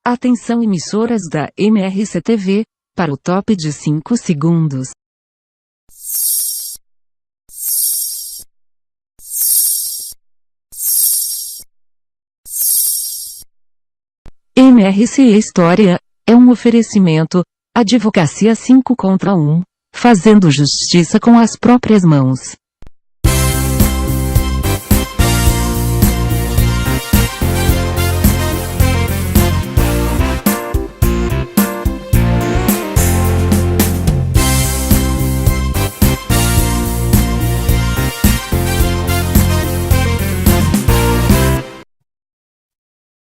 Atenção emissoras da MRC-TV, para o top de 5 segundos. MRC História, é um oferecimento, advocacia 5 contra 1, fazendo justiça com as próprias mãos.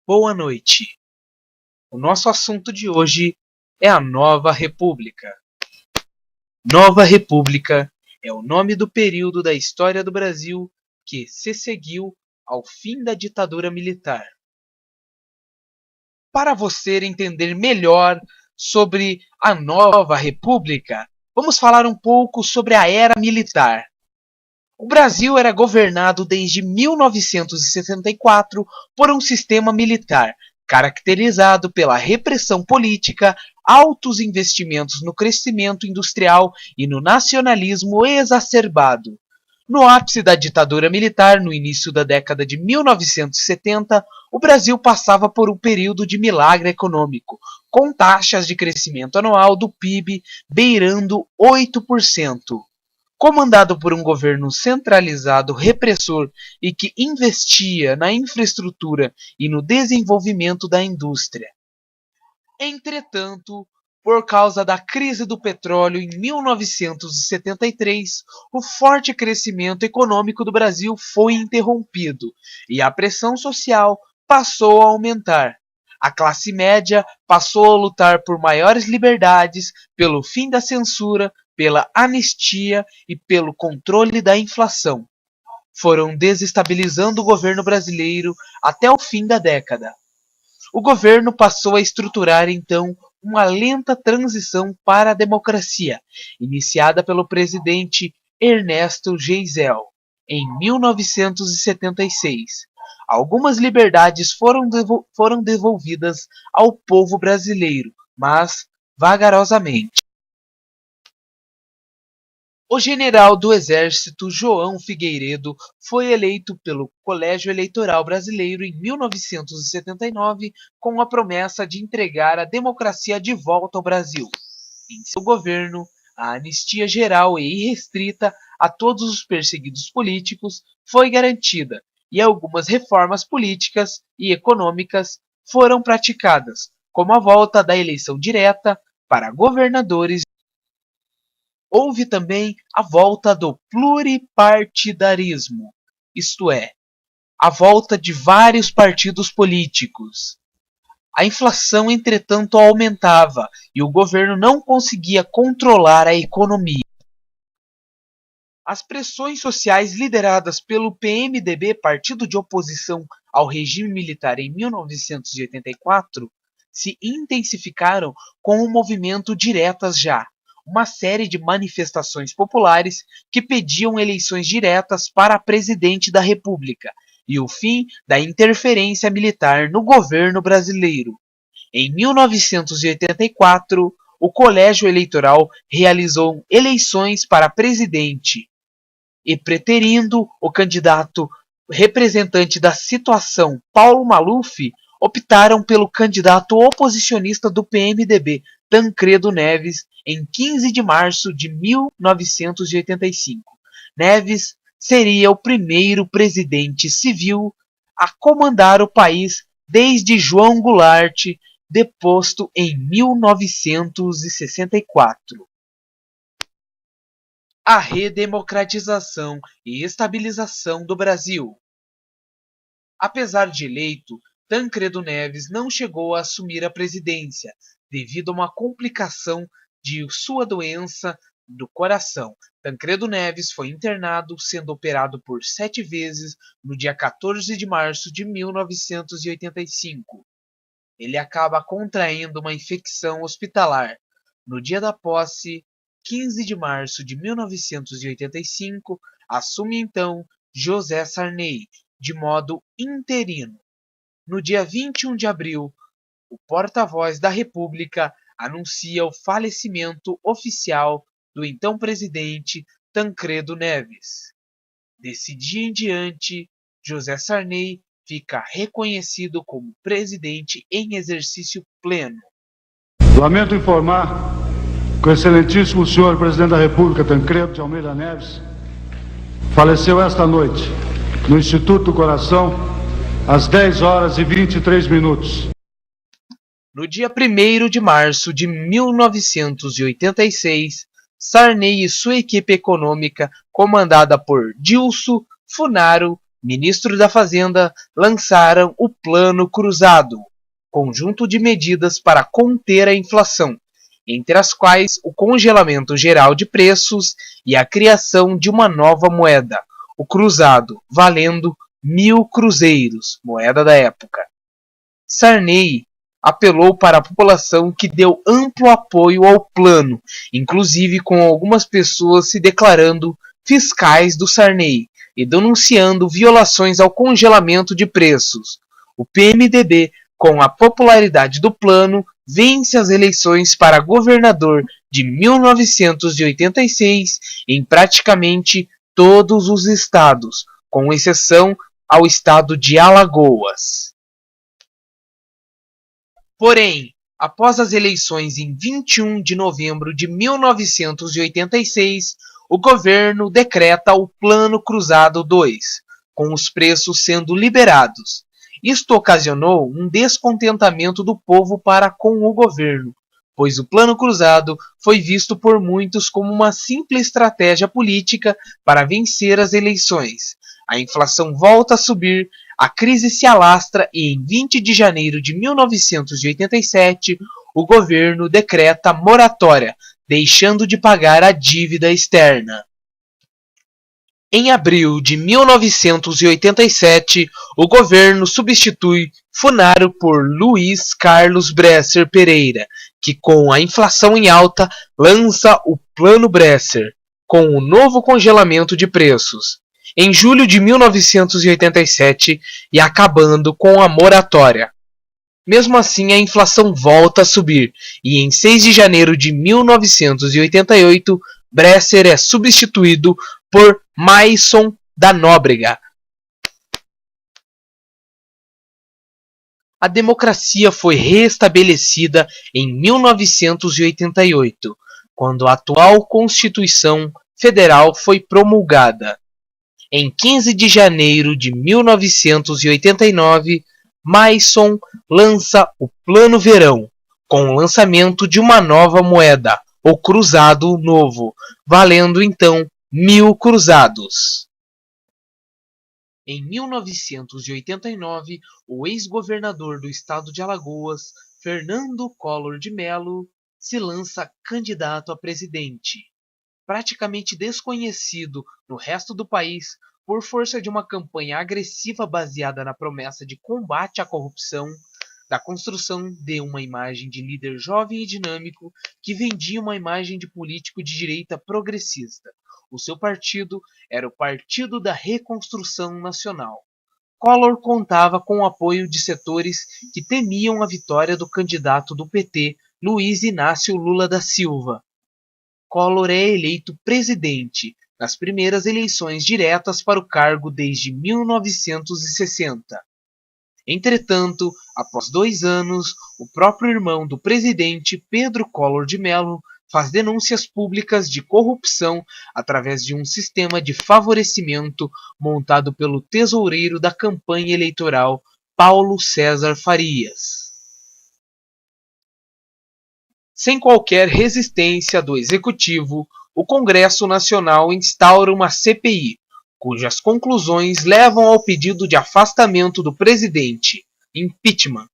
Boa noite. O nosso assunto de hoje é a Nova República. Nova República é o nome do período da história do Brasil que se seguiu ao fim da ditadura militar. Para você entender melhor sobre a Nova República, vamos falar um pouco sobre a era militar. O Brasil era governado desde 1974 por um sistema militar, caracterizado pela repressão política, altos investimentos no crescimento industrial e no nacionalismo exacerbado. No ápice da ditadura militar, no início da década de 1970, o Brasil passava por um período de milagre econômico, com taxas de crescimento anual do PIB beirando 8%. Comandado por um governo centralizado, repressor e que investia na infraestrutura e no desenvolvimento da indústria. Entretanto, por causa da crise do petróleo em 1973, o forte crescimento econômico do Brasil foi interrompido e a pressão social passou a aumentar. A classe média passou a lutar por maiores liberdades, pelo fim da censura, pela anistia e pelo controle da inflação. Foram desestabilizando o governo brasileiro até o fim da década. O governo passou a estruturar então uma lenta transição para a democracia, iniciada pelo presidente Ernesto Geisel em 1976. Algumas liberdades foram devolvidas ao povo brasileiro, mas vagarosamente. O general do Exército João Figueiredo foi eleito pelo Colégio Eleitoral Brasileiro em 1979 com a promessa de entregar a democracia de volta ao Brasil. Em seu governo, a anistia geral e irrestrita a todos os perseguidos políticos foi garantida e algumas reformas políticas e econômicas foram praticadas, como a volta da eleição direta para governadores. Houve também a volta do pluripartidarismo, isto é, a volta de vários partidos políticos. A inflação, entretanto, aumentava e o governo não conseguia controlar a economia. As pressões sociais lideradas pelo PMDB, partido de oposição ao regime militar em 1984, se intensificaram com o movimento Diretas Já, uma série de manifestações populares que pediam eleições diretas para presidente da República e o fim da interferência militar no governo brasileiro. Em 1984, o Colégio Eleitoral realizou eleições para presidente e, preterindo o candidato representante da situação, Paulo Maluf, optaram pelo candidato oposicionista do PMDB, Tancredo Neves, em 15 de março de 1985. Neves seria o primeiro presidente civil a comandar o país desde João Goulart, deposto em 1964. A redemocratização e estabilização do Brasil. Apesar de eleito, Tancredo Neves não chegou a assumir a presidência, devido a uma complicação de sua doença do coração. Tancredo Neves foi internado, sendo operado por 7 vezes no dia 14 de março de 1985. Ele acaba contraindo uma infecção hospitalar. No dia da posse, 15 de março de 1985, assume então José Sarney, de modo interino. No dia 21 de abril, o porta-voz da República anuncia o falecimento oficial do então presidente Tancredo Neves. Desse dia em diante, José Sarney fica reconhecido como presidente em exercício pleno. Lamento informar que o excelentíssimo senhor presidente da República, Tancredo de Almeida Neves, faleceu esta noite no Instituto do Coração, às 10h23. No dia 1º de março de 1986, Sarney e sua equipe econômica, comandada por Dilso Funaro, ministro da Fazenda, lançaram o Plano Cruzado, conjunto de medidas para conter a inflação, entre as quais o congelamento geral de preços e a criação de uma nova moeda, o cruzado, valendo 1.000 cruzeiros, moeda da época. Sarney apelou para a população, que deu amplo apoio ao plano, inclusive com algumas pessoas se declarando fiscais do Sarney e denunciando violações ao congelamento de preços. O PMDB, com a popularidade do plano, vence as eleições para governador de 1986 em praticamente todos os estados, com exceção ao estado de Alagoas. Porém, após as eleições em 21 de novembro de 1986, o governo decreta o Plano Cruzado II, com os preços sendo liberados. Isto ocasionou um descontentamento do povo para com o governo, pois o Plano Cruzado foi visto por muitos como uma simples estratégia política para vencer as eleições. A inflação volta a subir, a crise se alastra e em 20 de janeiro de 1987, o governo decreta moratória, deixando de pagar a dívida externa. Em abril de 1987, o governo substitui Funaro por Luiz Carlos Bresser Pereira, que com a inflação em alta lança o Plano Bresser, com o novo congelamento de preços. Em julho de 1987 e acabando com a moratória. Mesmo assim, a inflação volta a subir e em 6 de janeiro de 1988, Bresser é substituído por Maysson da Nóbrega. A democracia foi restabelecida em 1988, quando a atual Constituição Federal foi promulgada. Em 15 de janeiro de 1989, Maysson lança o Plano Verão, com o lançamento de uma nova moeda, o Cruzado Novo, valendo então 1.000 cruzados. Em 1989, o ex-governador do estado de Alagoas, Fernando Collor de Mello, se lança candidato a presidente. Praticamente desconhecido no resto do país por força de uma campanha agressiva baseada na promessa de combate à corrupção, da construção de uma imagem de líder jovem e dinâmico que vendia uma imagem de político de direita progressista. O seu partido era o Partido da Reconstrução Nacional. Collor contava com o apoio de setores que temiam a vitória do candidato do PT, Luiz Inácio Lula da Silva. Collor é eleito presidente nas primeiras eleições diretas para o cargo desde 1960. Entretanto, após 2 anos, o próprio irmão do presidente, Pedro Collor de Mello, faz denúncias públicas de corrupção através de um sistema de favorecimento montado pelo tesoureiro da campanha eleitoral, Paulo César Farias. Sem qualquer resistência do Executivo, o Congresso Nacional instaura uma CPI, cujas conclusões levam ao pedido de afastamento do presidente, impeachment.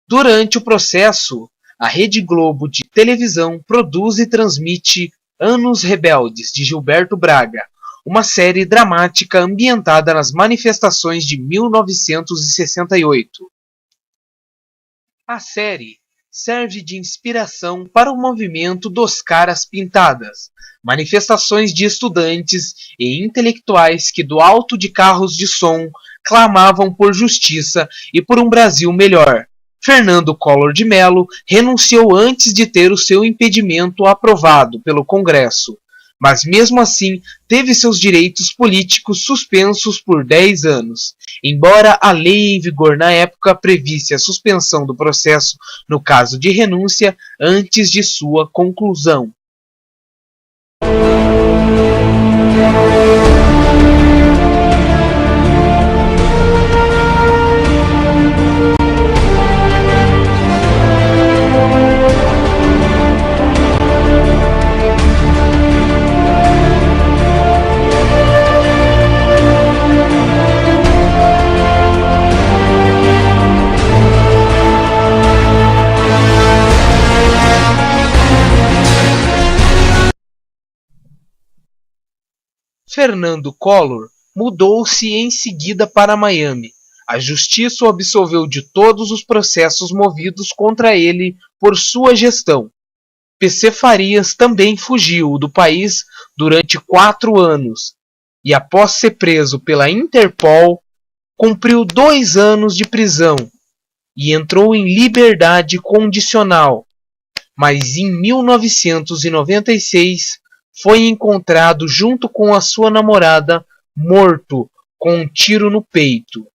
Durante o processo, a Rede Globo de televisão produz e transmite Anos Rebeldes, de Gilberto Braga, uma série dramática ambientada nas manifestações de 1968. A série serve de inspiração para o movimento dos Caras Pintadas, manifestações de estudantes e intelectuais que do alto de carros de som clamavam por justiça e por um Brasil melhor. Fernando Collor de Mello renunciou antes de ter o seu impedimento aprovado pelo Congresso, mas mesmo assim teve seus direitos políticos suspensos por 10 anos, embora a lei em vigor na época previsse a suspensão do processo no caso de renúncia antes de sua conclusão. Fernando Collor mudou-se em seguida para Miami. A justiça o absolveu de todos os processos movidos contra ele por sua gestão. PC Farias também fugiu do país durante 4 anos e, após ser preso pela Interpol, cumpriu 2 anos de prisão e entrou em liberdade condicional. Mas em 1996 foi encontrado junto com a sua namorada, morto com um tiro no peito.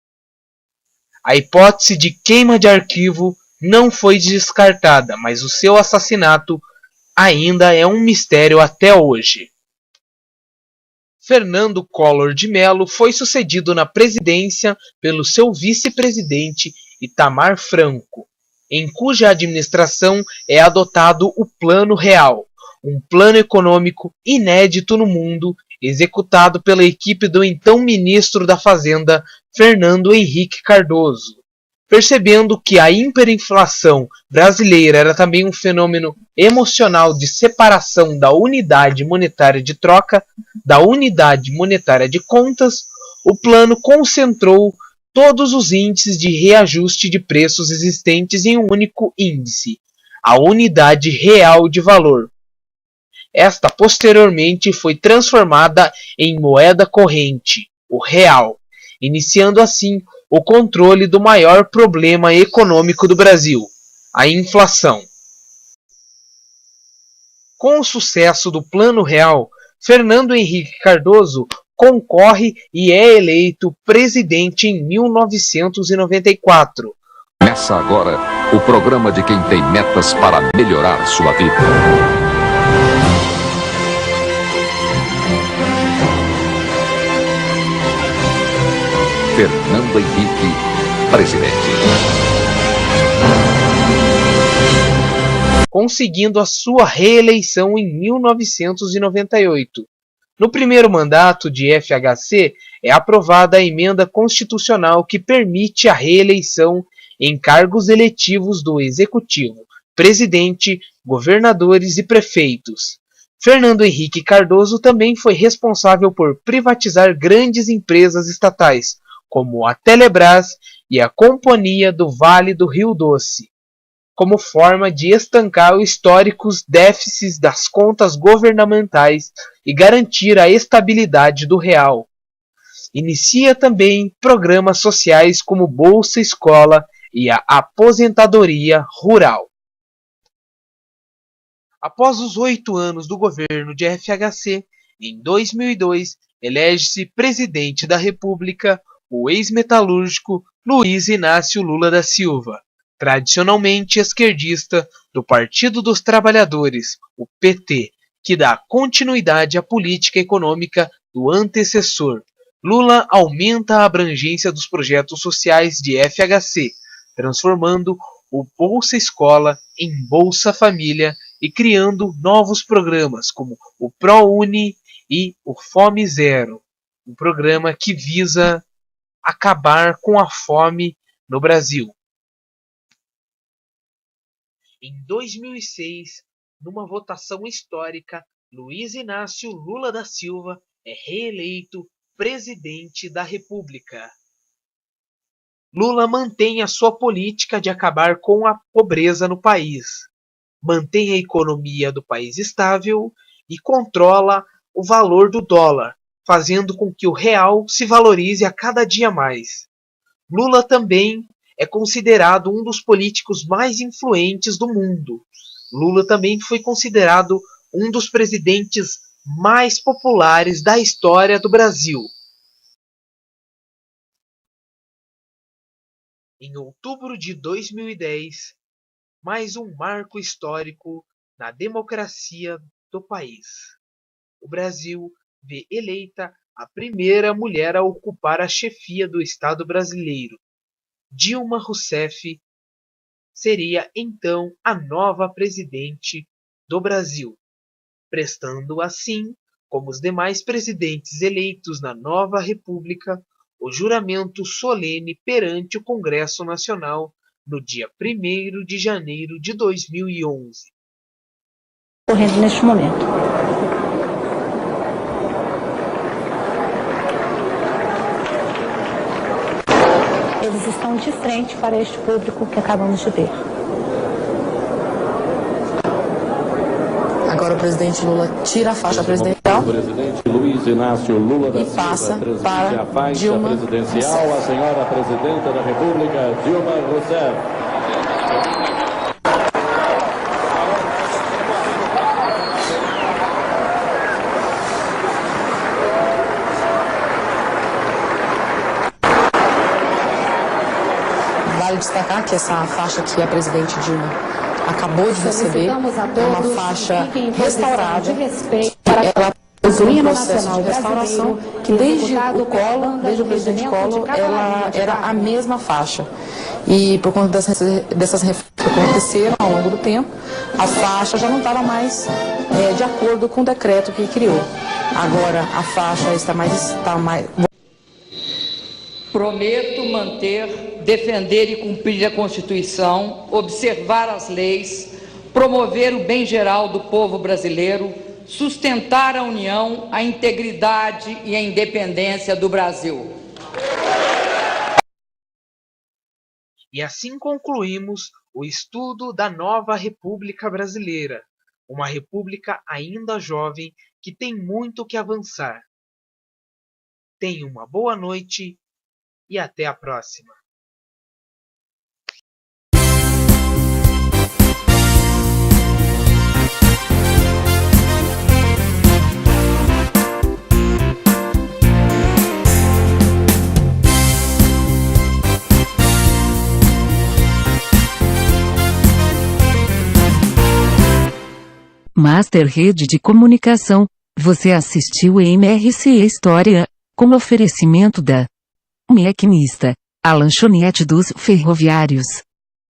A hipótese de queima de arquivo não foi descartada, mas o seu assassinato ainda é um mistério até hoje. Fernando Collor de Mello foi sucedido na presidência pelo seu vice-presidente Itamar Franco, em cuja administração é adotado o Plano Real, um plano econômico inédito no mundo, executado pela equipe do então ministro da Fazenda, Fernando Henrique Cardoso. Percebendo que a hiperinflação brasileira era também um fenômeno emocional de separação da unidade monetária de troca da unidade monetária de contas, o plano concentrou todos os índices de reajuste de preços existentes em um único índice, a unidade real de valor. Esta posteriormente foi transformada em moeda corrente, o real, iniciando assim o controle do maior problema econômico do Brasil, a inflação. Com o sucesso do Plano Real, Fernando Henrique Cardoso concorre e é eleito presidente em 1994. Começa agora o programa de quem tem metas para melhorar sua vida. Fernando Henrique, presidente. Conseguindo a sua reeleição em 1998. No primeiro mandato de FHC, é aprovada a emenda constitucional que permite a reeleição em cargos eletivos do Executivo, presidente, governadores e prefeitos. Fernando Henrique Cardoso também foi responsável por privatizar grandes empresas estatais, como a Telebrás e a Companhia do Vale do Rio Doce, como forma de estancar os históricos déficits das contas governamentais e garantir a estabilidade do real. Inicia também programas sociais como Bolsa Escola e a Aposentadoria Rural. Após os 8 anos do governo de FHC, em 2002, elege-se presidente da República o ex-metalúrgico Luiz Inácio Lula da Silva, tradicionalmente esquerdista do Partido dos Trabalhadores, o PT, que dá continuidade à política econômica do antecessor. Lula aumenta a abrangência dos projetos sociais de FHC, transformando o Bolsa Escola em Bolsa Família e criando novos programas como o ProUni e o Fome Zero, um programa que visa acabar com a fome no Brasil. Em 2006, numa votação histórica, Luiz Inácio Lula da Silva é reeleito presidente da República. Lula mantém a sua política de acabar com a pobreza no país, mantém a economia do país estável e controla o valor do dólar, fazendo com que o real se valorize a cada dia mais. Lula também é considerado um dos políticos mais influentes do mundo. Lula também foi considerado um dos presidentes mais populares da história do Brasil. Em outubro de 2010, mais um marco histórico na democracia do país. O Brasil vê eleita a primeira mulher a ocupar a chefia do Estado brasileiro. Dilma Rousseff seria então a nova presidente do Brasil, prestando assim, como os demais presidentes eleitos na nova república, o juramento solene perante o Congresso Nacional no dia 1º de janeiro de 2011. Correndo neste momento. Eles estão de frente para este público que acabamos de ver. Agora o presidente Lula tira a faixa presidencial. O presidente Luiz Inácio Lula da Silva passa transmite a faixa Dilma presidencial à senhora presidenta da República, Dilma Rousseff. Vale destacar que essa faixa que a presidente Dilma acabou de receber é uma faixa restaurada. Ela possuía um processo de restauração que desde o presidente Collor, ela era a mesma faixa. E por conta dessas reformas que aconteceram ao longo do tempo, a faixa já não estava mais de acordo com o decreto que criou. Agora a faixa está mais... Prometo manter, defender e cumprir a Constituição, observar as leis, promover o bem geral do povo brasileiro, sustentar a união, a integridade e a independência do Brasil. E assim concluímos o estudo da nova República Brasileira, uma república ainda jovem que tem muito que avançar. Tenha uma boa noite e até a próxima. Master Rede de Comunicação, você assistiu MRC História, com oferecimento da Maquinista, a lanchonete dos ferroviários.